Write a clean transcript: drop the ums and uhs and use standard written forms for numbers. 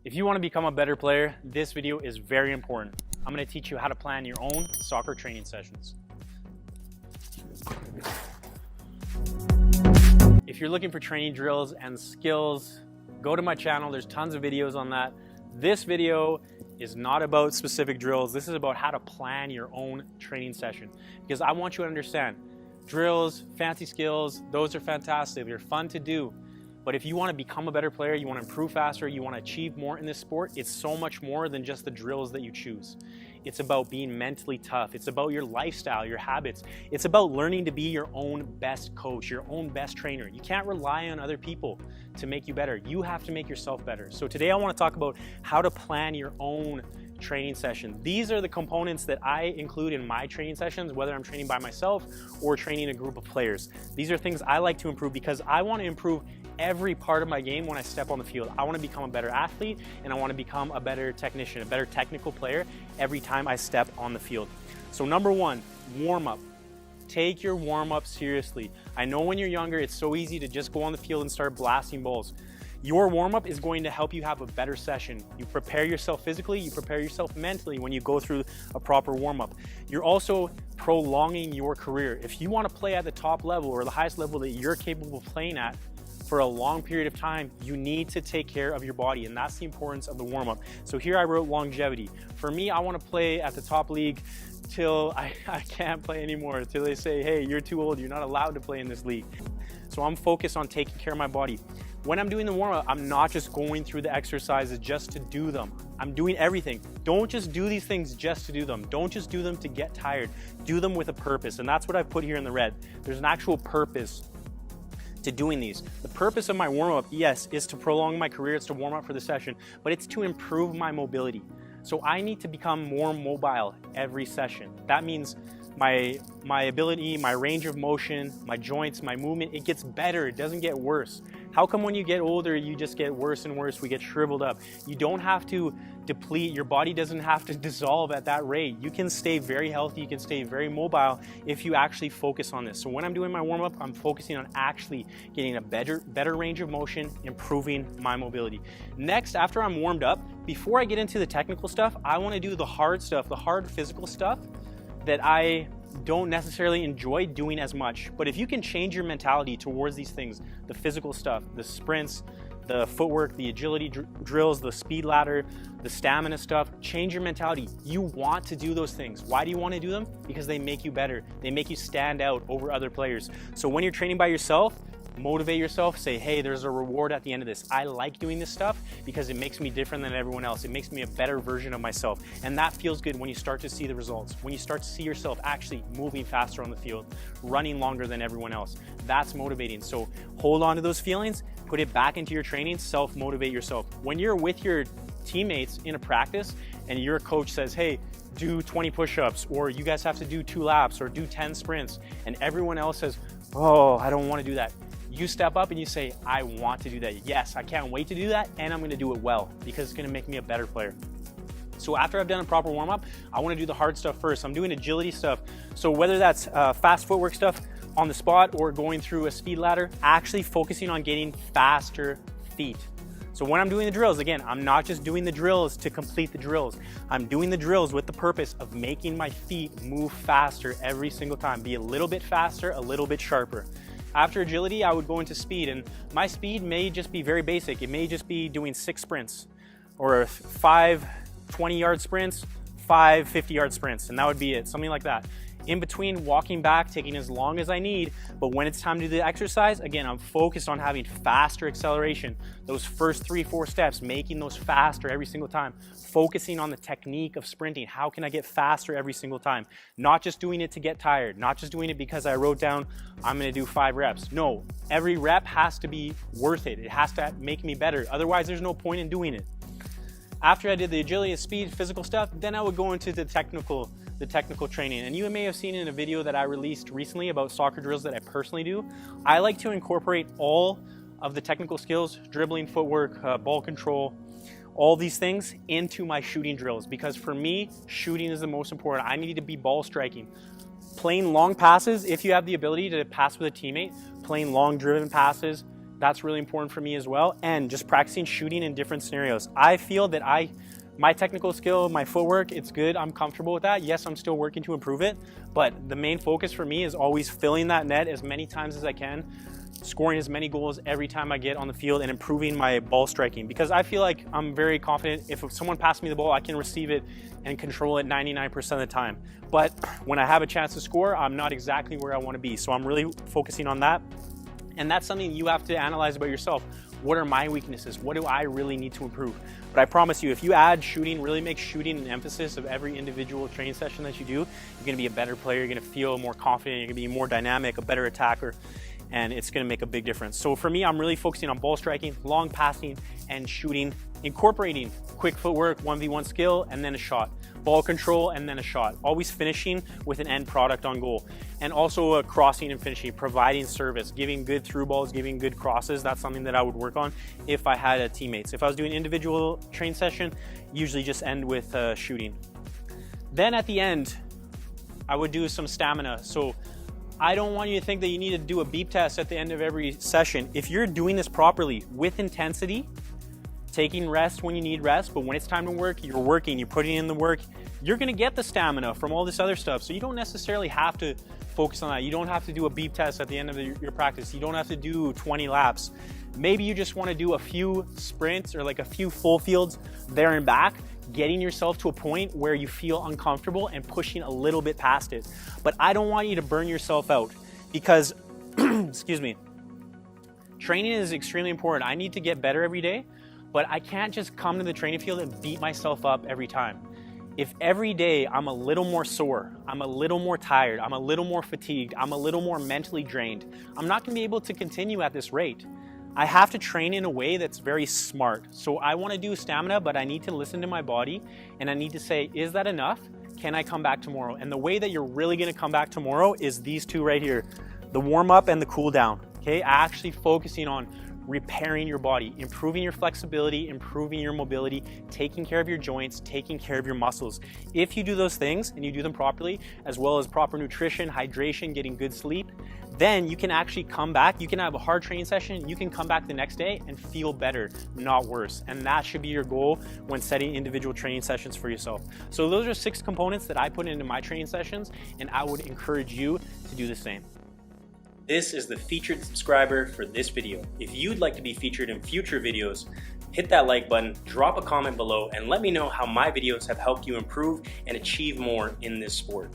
If you want to become a better player, this video is very important. I'm going to teach you how to plan your own soccer training sessions. If you're looking for training drills and skills, go to my channel. There's tons of videos on that. This video is not about specific drills. This is about how to plan your own training session, because I want you to understand drills, fancy skills, those are fantastic. They're fun to do. But if you want to become a better player, you want to improve faster, you want to achieve more in this sport, it's so much more than just the drills that you choose. It's about being mentally tough. It's about your lifestyle, your habits. It's about learning to be your own best coach, your own best trainer. You can't rely on other people to make you better. You have to make yourself better. So today I want to talk about how to plan your own training session. These are the components that I include in my training sessions, whether I'm training by myself or training a group of players. These are things I like to improve because I want to improve every part of my game when I step on the field. I want to become a better athlete and I want to become a better technician, a better technical player every time I step on the field. So number one, warm up. Take your warm up seriously. I know when you're younger, it's so easy to just go on the field and start blasting balls. Your warm-up is going to help you have a better session. You prepare yourself physically, you prepare yourself mentally when you go through a proper warm-up. You're also prolonging your career. If you want to play at the top level or the highest level that you're capable of playing at for a long period of time, you need to take care of your body, and that's the importance of the warm-up. So here I wrote longevity. For me, I want to play at the top league till I can't play anymore, till they say, hey, you're too old, you're not allowed to play in this league. So I'm focused on taking care of my body. When I'm doing the warm-up, I'm not just going through the exercises just to do them. I'm doing everything. Don't just do these things just to do them. Don't just do them to get tired. Do them with a purpose, and that's what I've put here in the red. There's an actual purpose to doing these. The purpose of my warm-up, yes, is to prolong my career, it's to warm up for the session, but it's to improve my mobility. So I need to become more mobile every session. That means my ability, my range of motion, my joints, my movement, it gets better, it doesn't get worse. How come when you get older, you just get worse and worse, we get shriveled up? You don't have to deplete, your body doesn't have to dissolve at that rate. You can stay very healthy, you can stay very mobile if you actually focus on this. So when I'm doing my warm-up, I'm focusing on actually getting a better range of motion, improving my mobility. Next, after I'm warmed up, before I get into the technical stuff, I want to do the hard stuff, the hard physical stuff that I don't necessarily enjoy doing as much. But if you can change your mentality towards these things, the physical stuff, the sprints, the footwork, the agility drills, the speed ladder, the stamina stuff, change your mentality. You want to do those things. Why do you want to do them? Because they make you better. They make you stand out over other players. So when you're training by yourself, motivate yourself, say, hey, there's a reward at the end of this. I like doing this stuff because it makes me different than everyone else. It makes me a better version of myself. And that feels good when you start to see the results, when you start to see yourself actually moving faster on the field, running longer than everyone else. That's motivating. So hold on to those feelings, put it back into your training, self-motivate yourself. When you're with your teammates in a practice and your coach says, hey, do 20 push-ups, or you guys have to do 2 laps or do 10 sprints, and everyone else says, oh, I don't want to do that. You step up and you say, I want to do that. Yes, I can't wait to do that, and I'm going to do it well because it's going to make me a better player. So after I've done a proper warm-up, I want to do the hard stuff first. I'm doing agility stuff. So whether that's fast footwork stuff on the spot or going through a speed ladder, actually focusing on getting faster feet. So when I'm doing the drills, again, I'm not just doing the drills to complete the drills. I'm doing the drills with the purpose of making my feet move faster every single time. Be a little bit faster, a little bit sharper. After agility, I would go into speed, and my speed may just be very basic. It may just be doing 6 sprints or 5 20-yard sprints, 5 50-yard sprints, and that would be it, something like that. In between, walking back, taking as long as I need, but when it's time to do the exercise, again, I'm focused on having faster acceleration. Those first 3-4 steps, making those faster every single time. Focusing on the technique of sprinting. How can I get faster every single time? Not just doing it to get tired, not just doing it because I wrote down, I'm gonna do 5 reps. No, every rep has to be worth it. It has to make me better. Otherwise, there's no point in doing it. After I did the agility, speed, physical stuff, then I would go into the technical training. And you may have seen in a video that I released recently about soccer drills that I personally do. I like to incorporate all of the technical skills, dribbling, footwork, ball control, all these things into my shooting drills, because for me, shooting is the most important. I need to be ball striking. Playing long passes, if you have the ability to pass with a teammate, playing long driven passes, That's really important for me as well. And just practicing shooting in different scenarios. I feel that my technical skill, my footwork, it's good. I'm comfortable with that. Yes, I'm still working to improve it, but the main focus for me is always filling that net as many times as I can, scoring as many goals every time I get on the field, and improving my ball striking, because I feel like I'm very confident if someone passes me the ball, I can receive it and control it 99% of the time. But when I have a chance to score, I'm not exactly where I want to be. So I'm really focusing on that. And that's something you have to analyze about yourself. What are my weaknesses? What do I really need to improve? But I promise you, if you add shooting, really make shooting an emphasis of every individual training session that you do, you're gonna be a better player, you're gonna feel more confident, you're gonna be more dynamic, a better attacker, and it's gonna make a big difference. So for me, I'm really focusing on ball striking, long passing, and shooting, incorporating quick footwork, 1v1 skill, and then a shot. Ball control, and then a shot. Always finishing with an end product on goal. And also crossing and finishing, providing service, giving good through balls, giving good crosses. That's something that I would work on if I had teammates. If I was doing individual train session, usually just end with shooting. Then at the end, I would do some stamina. So I don't want you to think that you need to do a beep test at the end of every session. If you're doing this properly with intensity, taking rest when you need rest, but when it's time to work, you're working, you're putting in the work, you're gonna get the stamina from all this other stuff. So you don't necessarily have to focus on that. You don't have to do a beep test at the end of your practice. You don't have to do 20 laps. Maybe you just wanna do a few sprints or like a few full fields there and back, getting yourself to a point where you feel uncomfortable and pushing a little bit past it. But I don't want you to burn yourself out, because, excuse me, training is extremely important. I need to get better every day, but I can't just come to the training field and beat myself up every time. If every day I'm a little more sore, I'm a little more tired, I'm a little more fatigued, I'm a little more mentally drained, I'm not gonna be able to continue at this rate. I have to train in a way that's very smart. So I wanna do stamina, but I need to listen to my body, and I need to say, is that enough? Can I come back tomorrow? And the way that you're really gonna come back tomorrow is these two right here, the warm up and the cool down, okay? Actually focusing on repairing your body, improving your flexibility, improving your mobility, taking care of your joints, taking care of your muscles. If you do those things and you do them properly, as well as proper nutrition, hydration, getting good sleep, then you can actually come back. You can have a hard training session, you can come back the next day and feel better, not worse. And that should be your goal when setting individual training sessions for yourself. So those are 6 components that I put into my training sessions, and I would encourage you to do the same. This is the featured subscriber for this video. If you'd like to be featured in future videos, hit that like button, drop a comment below, and let me know how my videos have helped you improve and achieve more in this sport.